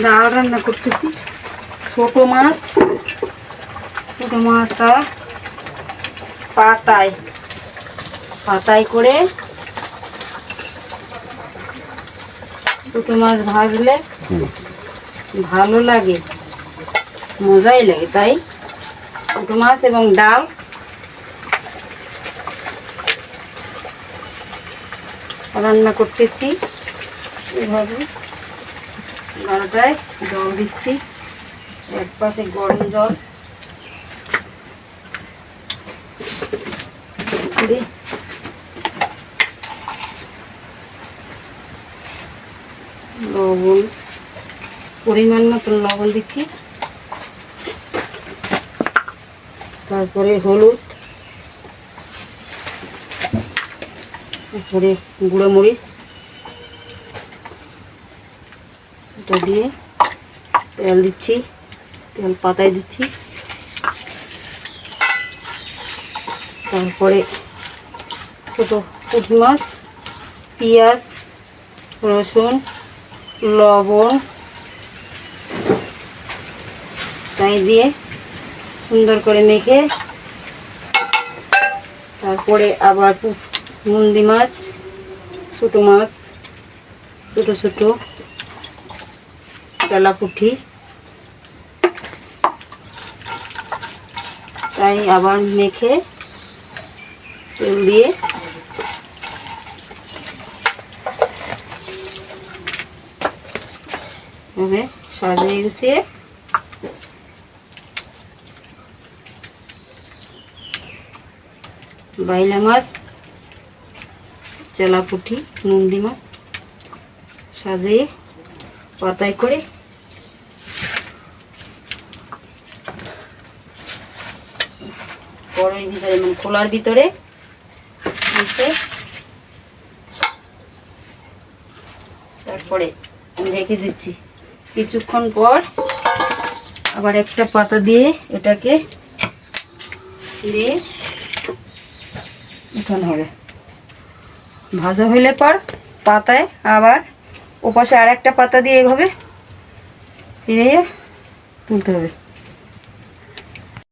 ডাল রান্না করতেছি। ছোট মাছটা পাতায় করে ছোট মাছ ভাজলে ভালো লাগে, মজাই লাগে। তাই ছোট মাছ এবং ডাল রান্না করতেছি। এভাবে গাড়াটায় জল দিচ্ছি, এক পাশে গরম জল দিয়ে লবণ, পরিমাণ মতন লবণ দিচ্ছি, তারপরে হলুদ, তারপরে গুঁড়ো মরিচ, এটা দিয়ে তেল দিচ্ছি, তেল পাতায় দিচ্ছি, তারপরে ছোট পুঁটি মাছ, পেঁয়াজ, রসুন, লবণ তাই দিয়ে সুন্দর করে মেখে, তারপরে আবার মুন্দি মাছ, ছোট মাছ, ছোট ছোট তেলাপুঁটি, তাই আবার মেখে তেল দিয়ে এভাবে সাজিয়ে গুছিয়ে বাইলা মাছ, তেলাপুঁটি, মুন্দি মাছ সাজিয়ে পাতায় করে কড়াইয়ের ভিতরে, মানে খোলার ভিতরে তারপরে আমি রেখে দিচ্ছি। কিছুক্ষণ পর আবার একটা পাতা দিয়ে এটাকে দিয়ে উঠানো হবে। ভাজা হইলে পর পাতায় আবার ওপাশে আর একটা পাতা দিয়ে এভাবে দিয়ে তুলতে হবে।